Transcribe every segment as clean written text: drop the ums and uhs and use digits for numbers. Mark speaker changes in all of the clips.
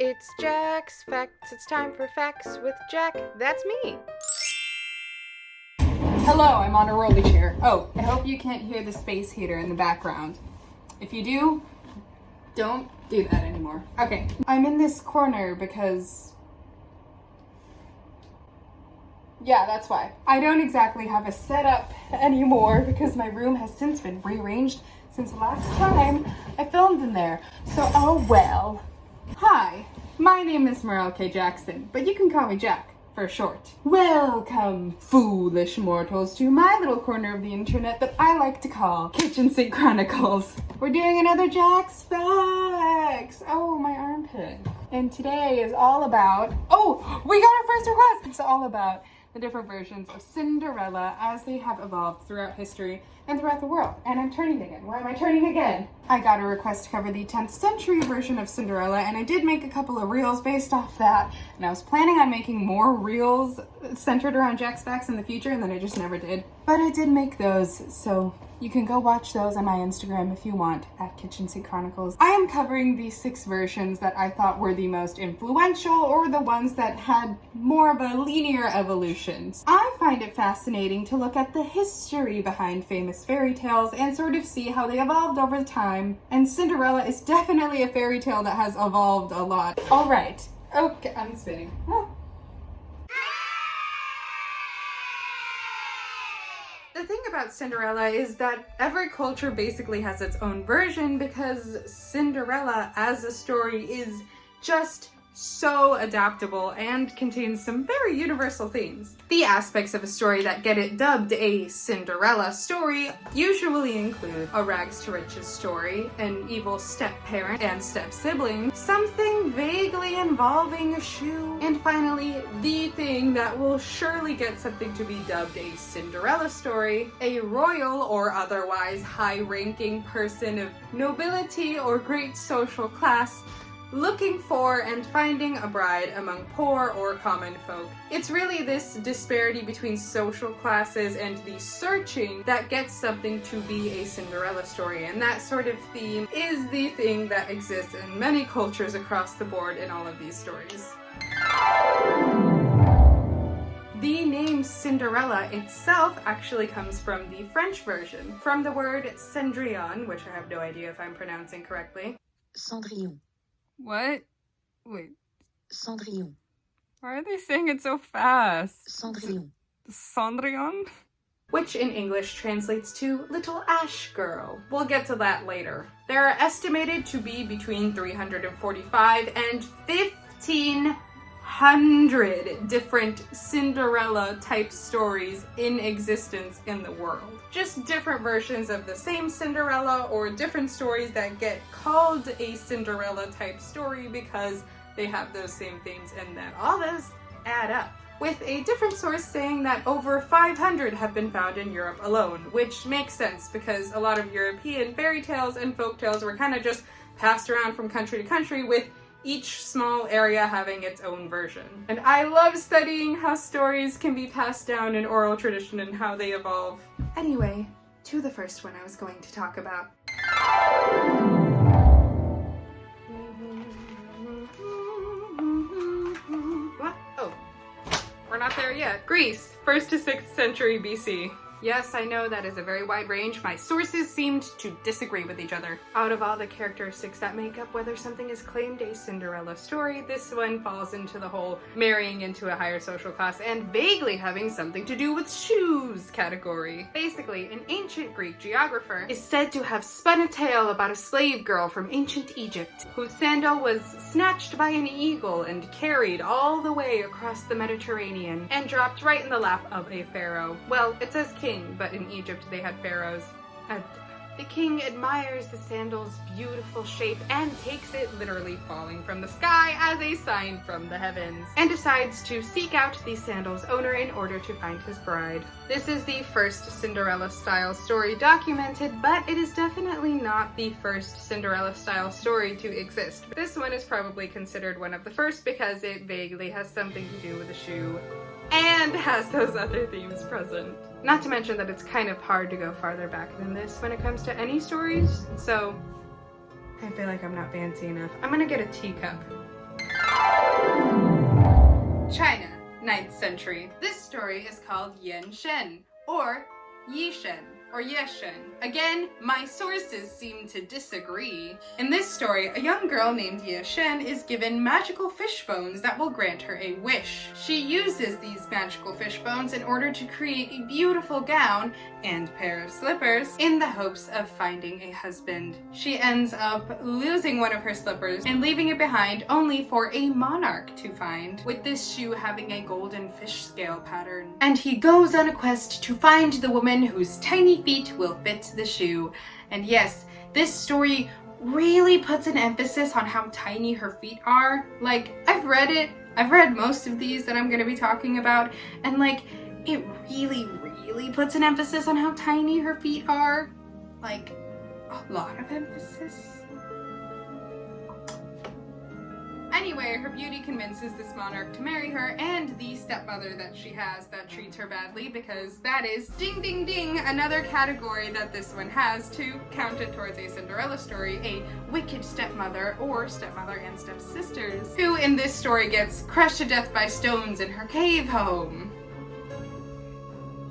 Speaker 1: It's Jack's Facts. It's time for Facts with Jack. That's me.
Speaker 2: Hello, I'm on a rolly chair. Oh, I hope you can't hear the space heater in the background. If you do, don't do that anymore. Okay, I'm in this corner because... yeah, that's why. I don't exactly have a setup anymore because my room has since been rearranged since the last time I filmed in there. So, oh well. Hi, my name is Morel K. Jackson, but you can call me Jack for short. Welcome, foolish mortals, to my little corner of the internet that I like to call Kitchen Sink Chronicles. We're doing another Jack's Facts. Oh, my armpit. And today is all about... oh, we got our first request! It's all about the different versions of Cinderella as they have evolved throughout history and throughout the world. And I'm turning again. Why am I turning again? I got a request to cover the 10th century version of Cinderella, and I did make a couple of reels based off that. And I was planning on making more reels centered around Jack's Facts in the future, and then I just never did. But I did make those, so you can go watch those on my Instagram if you want, at Kitchen Sink Chronicles. I am covering the 6 versions that I thought were the most influential, or the ones that had more of a linear evolution. I find it fascinating to look at the history behind famous fairy tales and sort of see how they evolved over time. And Cinderella is definitely a fairy tale that has evolved a lot. All right. Okay, I'm spinning. Oh. The thing about Cinderella is that every culture basically has its own version because Cinderella as a story is just so adaptable and contains some very universal themes. The aspects of a story that get it dubbed a Cinderella story usually include a rags to riches story, an evil step-parent and step-sibling, something vaguely involving a shoe, and finally, the thing that will surely get something to be dubbed a Cinderella story, a royal or otherwise high-ranking person of nobility or great social class looking for and finding a bride among poor or common folk. It's really this disparity between social classes and the searching that gets something to be a Cinderella story, and that sort of theme is the thing that exists in many cultures across the board in all of these stories. The name Cinderella itself actually comes from the French version, from the word Cendrillon, which I have no idea if I'm pronouncing correctly.
Speaker 3: Cendrillon.
Speaker 2: What? Wait.
Speaker 3: Cendrillon.
Speaker 2: Why are they saying it so fast?
Speaker 3: Cendrillon.
Speaker 2: Cendrillon? Which in English translates to Little Ash Girl. We'll get to that later. There are estimated to be between 345 and 1,500 different Cinderella-type stories in existence in the world. Just different versions of the same Cinderella, or different stories that get called a Cinderella-type story because they have those same themes, and then all those add up. With a different source saying that over 500 have been found in Europe alone, which makes sense because a lot of European fairy tales and folk tales were kind of just passed around from country to country, with each small area having its own version. And I love studying how stories can be passed down in oral tradition and how they evolve. Anyway, to the first one I was going to talk about. What? Oh, we're not there yet. Greece, 1st to 6th century BC. Yes, I know that is a very wide range. My sources seemed to disagree with each other. Out of all the characteristics that make up whether something is claimed a Cinderella story, this one falls into the whole marrying into a higher social class and vaguely having something to do with shoes category. Basically, an ancient Greek geographer is said to have spun a tale about a slave girl from ancient Egypt whose sandal was snatched by an eagle and carried all the way across the Mediterranean and dropped right in the lap of a pharaoh. Well, it says king, but in Egypt they had pharaohs. The king admires the sandal's beautiful shape and takes it literally falling from the sky as a sign from the heavens, and decides to seek out the sandal's owner in order to find his bride. This is the first Cinderella-style story documented, but it is definitely not the first Cinderella-style story to exist. This one is probably considered one of the first because it vaguely has something to do with a shoe and has those other themes present. Not to mention that it's kind of hard to go farther back than this when it comes to any stories, so I feel like I'm not fancy enough. I'm gonna get a teacup. China, 9th century. This story is called Yan Shen, or Yi Shen, or Yeshen. Again, my sources seem to disagree. In this story, a young girl named Yeshen is given magical fish bones that will grant her a wish. She uses these magical fish bones in order to create a beautiful gown and pair of slippers in the hopes of finding a husband. She ends up losing one of her slippers and leaving it behind only for a monarch to find, with this shoe having a golden fish scale pattern. And he goes on a quest to find the woman whose tiny feet will fit the shoe. And yes, this story really puts an emphasis on how tiny her feet are. Like, I've read most of these that I'm going to be talking about, and like, it really puts an emphasis on how tiny her feet are. Like, a lot of emphasis. Anyway, her beauty convinces this monarch to marry her and the stepmother that she has that treats her badly, because that is, ding ding ding, another category that this one has to count it towards a Cinderella story, a wicked stepmother or stepmother and stepsisters, who in this story gets crushed to death by stones in her cave home.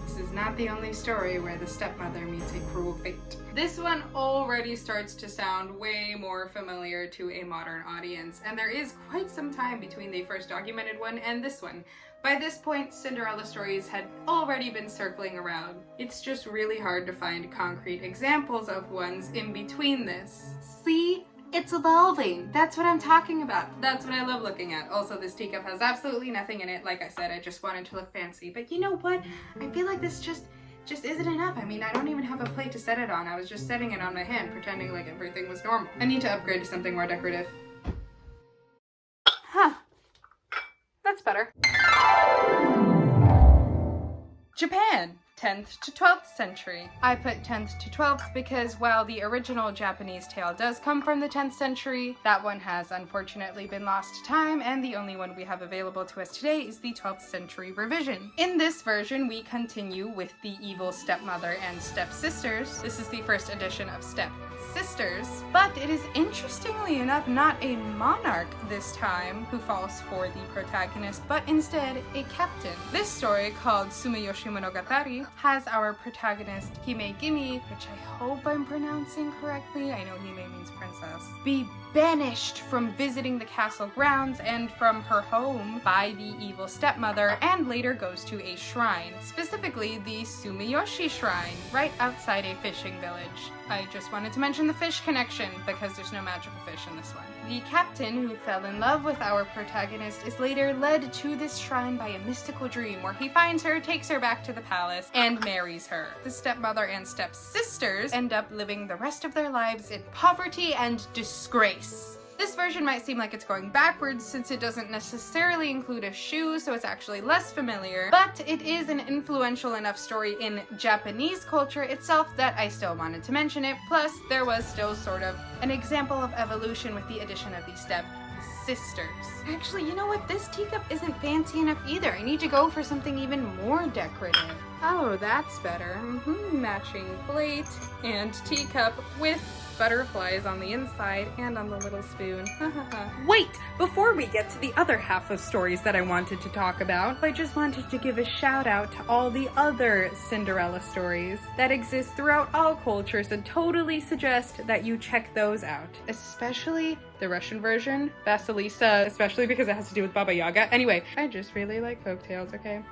Speaker 2: This is not the only story where the stepmother meets a cruel fate. This one already starts to sound way more familiar to a modern audience, and there is quite some time between the first documented one and this one. By this point, Cinderella stories had already been circling around. It's just really hard to find concrete examples of ones in between this. See? It's evolving. That's what I'm talking about. That's what I love looking at. Also, this teacup has absolutely nothing in it. Like I said, I just wanted to look fancy. But you know what? I feel like this just isn't enough. I mean, I don't even have a plate to set it on. I was just setting it on my hand, pretending like everything was normal. I need to upgrade to something more decorative. Huh. That's better. Japan. 10th to 12th century. I put 10th to 12th because while the original Japanese tale does come from the 10th century, that one has unfortunately been lost to time, and the only one we have available to us today is the 12th century revision. In this version, we continue with the evil stepmother and stepsisters. This is the first edition of stepsisters, but it is interestingly enough not a monarch this time who falls for the protagonist, but instead a captain. This story, called Sumiyoshi Monogatari, has our protagonist Hime Gimi, which I hope I'm pronouncing correctly, I know Hime means princess, be banished from visiting the castle grounds and from her home by the evil stepmother, and later goes to a shrine, specifically the Sumiyoshi Shrine, right outside a fishing village. I just wanted to mention the fish connection because there's no magical fish in this one. The captain who fell in love with our protagonist is later led to this shrine by a mystical dream where he finds her, takes her back to the palace, and marries her. The stepmother and stepsisters end up living the rest of their lives in poverty and disgrace. This version might seem like it's going backwards since it doesn't necessarily include a shoe, so it's actually less familiar, but it is an influential enough story in Japanese culture itself that I still wanted to mention it. Plus, there was still sort of an example of evolution with the addition of the stepsisters. Actually, you know what? This teacup isn't fancy enough either. I need to go for something even more decorative. Oh, that's better. Matching plate and teacup with butterflies on the inside and on the little spoon. Wait! Before we get to the other half of stories that I wanted to talk about, I just wanted to give a shout out to all the other Cinderella stories that exist throughout all cultures and totally suggest that you check those out. Especially the Russian version, Vasilisa, especially because it has to do with Baba Yaga. Anyway, I just really like folktales, okay?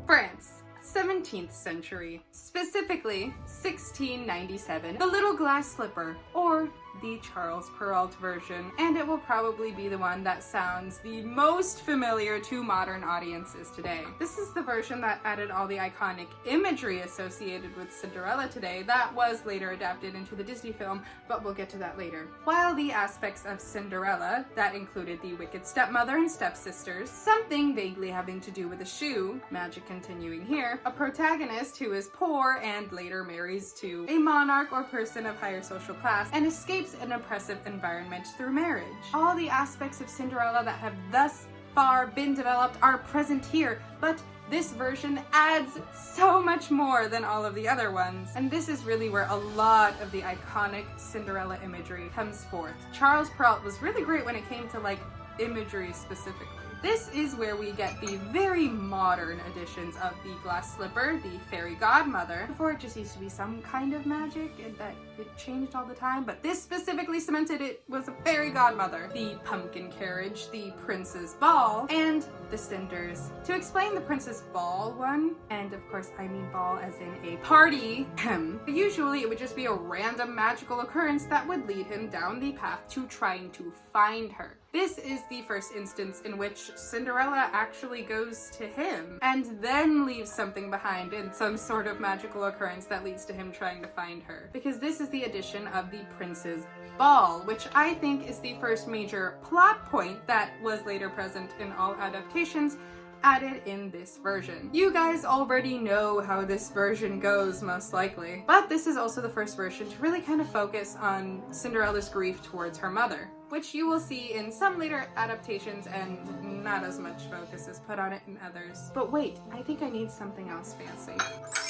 Speaker 2: France. 17th century, specifically 1697, the little glass slipper, or the Charles Perrault version, and it will probably be the one that sounds the most familiar to modern audiences today. This is the version that added all the iconic imagery associated with Cinderella today that was later adapted into the Disney film, but we'll get to that later. While the aspects of Cinderella that included the wicked stepmother and stepsisters, something vaguely having to do with a shoe, magic continuing here, a protagonist who is poor and later marries to a monarch or person of higher social class and escapes an oppressive environment through marriage. All the aspects of Cinderella that have thus far been developed are present here, but This version adds so much more than all of the other ones, and this is really where a lot of the iconic Cinderella imagery comes forth. Charles Perrault was really great when it came to like imagery specifically. This is where we get the very modern editions of the glass slipper, the fairy godmother. Before it just used to be some kind of magic and that it changed all the time, but this specifically cemented it was a fairy godmother. The pumpkin carriage, the prince's ball, and the cinders. To explain the prince's ball one, and of course I mean ball as in a party, usually it would just be a random magical occurrence that would lead him down the path to trying to find her. This is the first instance in which Cinderella actually goes to him and then leaves something behind in some sort of magical occurrence that leads to him trying to find her. Because this is the addition of the prince's ball, which I think is the first major plot point that was later present in all adaptations added in this version. You guys already know how this version goes, most likely, but this is also the first version to really kind of focus on Cinderella's grief towards her mother, which you will see in some later adaptations and not as much focus is put on it in others. But wait, I think I need something else fancy.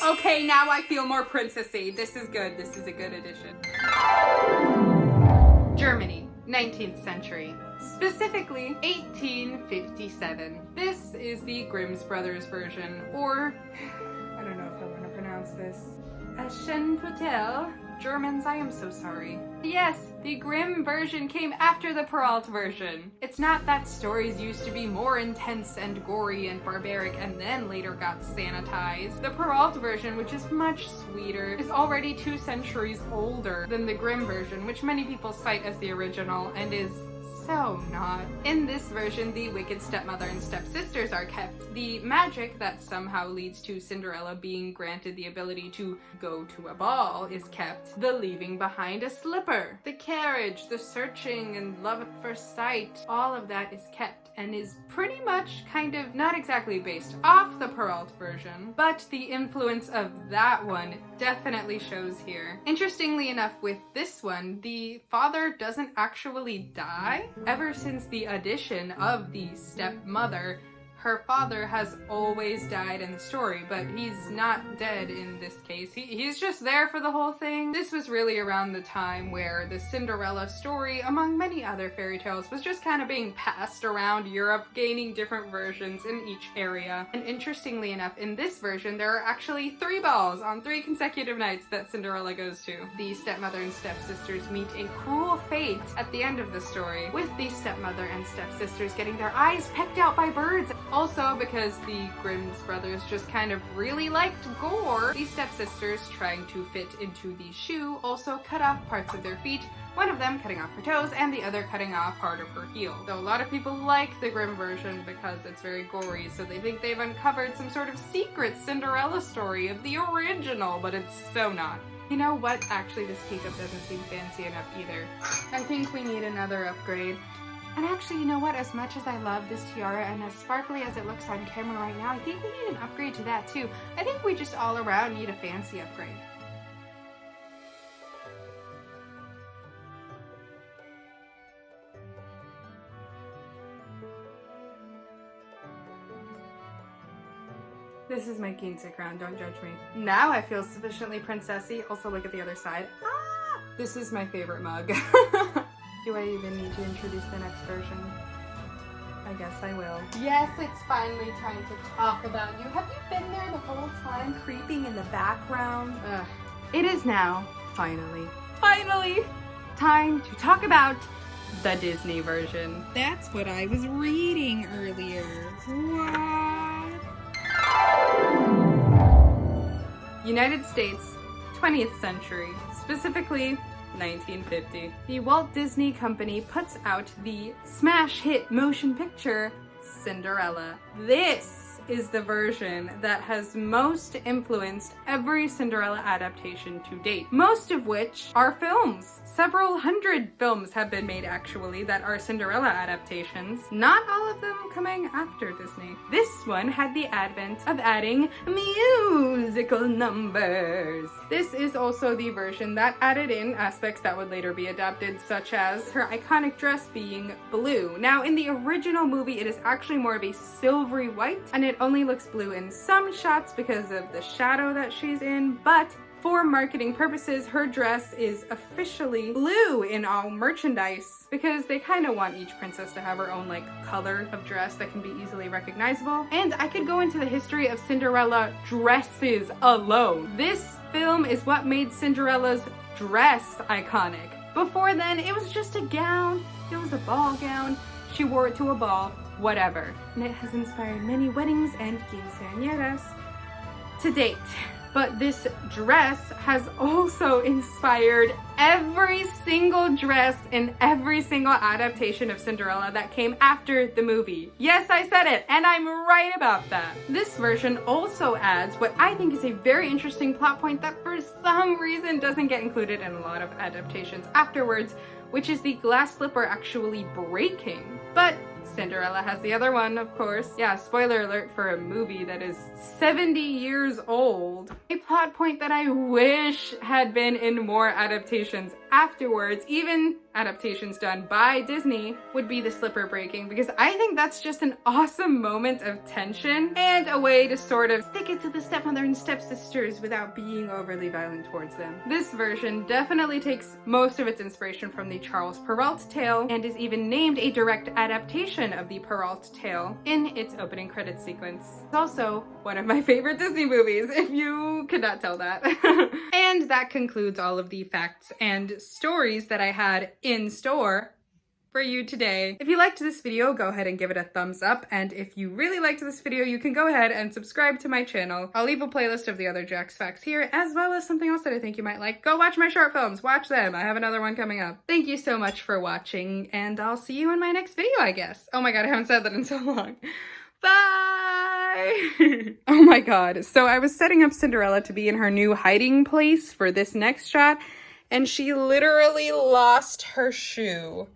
Speaker 2: Okay, now I feel more princessy. This is good. This is a good addition. Germany, 19th century. Specifically, 1857. This is the Grimm Brothers version, or, I don't know if I want to pronounce this, Aschenputtel. Germans, I am so sorry. Yes, the Grimm version came after the Perrault version. It's not that stories used to be more intense and gory and barbaric and then later got sanitized. The Perrault version, which is much sweeter, is already 2 centuries older than the Grimm version, which many people cite as the original and is so not. In this version, the wicked stepmother and stepsisters are kept. The magic that somehow leads to Cinderella being granted the ability to go to a ball is kept. The leaving behind a slipper, the carriage, the searching and love at first sight, all of that is kept and is pretty much kind of not exactly based off the Perrault version, but the influence of that one definitely shows here. Interestingly enough, with this one, the father doesn't actually die. Ever since the addition of the stepmother, her father has always died in the story, but he's not dead in this case. He's just there for the whole thing. This was really around the time where the Cinderella story, among many other fairy tales, was just kind of being passed around Europe, gaining different versions in each area. And interestingly enough, in this version, there are actually 3 balls on 3 consecutive nights that Cinderella goes to. The stepmother and stepsisters meet a cruel fate at the end of the story, with the stepmother and stepsisters getting their eyes pecked out by birds. Also, because the Grimm brothers just kind of really liked gore, the stepsisters, trying to fit into the shoe, also cut off parts of their feet, one of them cutting off her toes and the other cutting off part of her heel. So a lot of people like the Grimm version because it's very gory, so they think they've uncovered some sort of secret Cinderella story of the original, but it's so not. You know what? Actually, this teacup doesn't seem fancy enough either. I think we need another upgrade. And actually, you know what? As much as I love this tiara and as sparkly as it looks on camera right now, I think we need an upgrade to that too. I think we just all around need a fancy upgrade. This is my quince crown, don't judge me. Now I feel sufficiently princessy. Also look at the other side. Ah! This is my favorite mug. Do I even need to introduce the next version? I guess I will. Yes, it's finally time to talk about you. Have you been there the whole time, creeping in the background? Ugh. It is now, finally, time to talk about the Disney version. That's what I was reading earlier. What? United States, 20th century, specifically 1950. The Walt Disney Company puts out the smash hit motion picture Cinderella. This is the version that has most influenced every Cinderella adaptation to date, most of which are films. Several hundred films have been made actually that are Cinderella adaptations, not all of them coming after Disney. This one had the advent of adding musical numbers. This is also the version that added in aspects that would later be adapted, such as her iconic dress being blue. Now in the original movie it is actually more of a silvery white, and it only looks blue in some shots because of the shadow that she's in, but for marketing purposes, her dress is officially blue in all merchandise because they kind of want each princess to have her own like color of dress that can be easily recognizable. And I could go into the history of Cinderella dresses alone. This film is what made Cinderella's dress iconic. Before then, it was just a gown. It was a ball gown. She wore it to a ball, whatever. And it has inspired many weddings and quinceañeras to date. But this dress has also inspired every single dress in every single adaptation of Cinderella that came after the movie. Yes, I said it, and I'm right about that. This version also adds what I think is a very interesting plot point that for some reason doesn't get included in a lot of adaptations afterwards, which is the glass slipper actually breaking. But Cinderella has the other one, of course. Yeah, spoiler alert for a movie that is 70 years old. A plot point that I wish had been in more adaptations afterwards, even adaptations done by Disney, would be the slipper breaking, because I think that's just an awesome moment of tension and a way to sort of stick it to the stepmother and stepsisters without being overly violent towards them. This version definitely takes most of its inspiration from the Charles Perrault tale and is even named a direct adaptation of the Perrault tale in its opening credits sequence. It's also one of my favorite Disney movies, if you could not tell that. And that concludes all of the facts and stories that I had in store for you today. If you liked this video, go ahead and give it a thumbs up, and if you really liked this video, you can go ahead and subscribe to my channel. I'll leave a playlist of the other Jack's Facts here, as well as something else that I think you might like. Go watch my short films, watch them. I have another one coming up. Thank you so much for watching, and I'll see you in my next video, I guess. Oh my god, I haven't said that in so long. Bye! Oh my god, so I was setting up Cinderella to be in her new hiding place for this next shot, and she literally lost her shoe.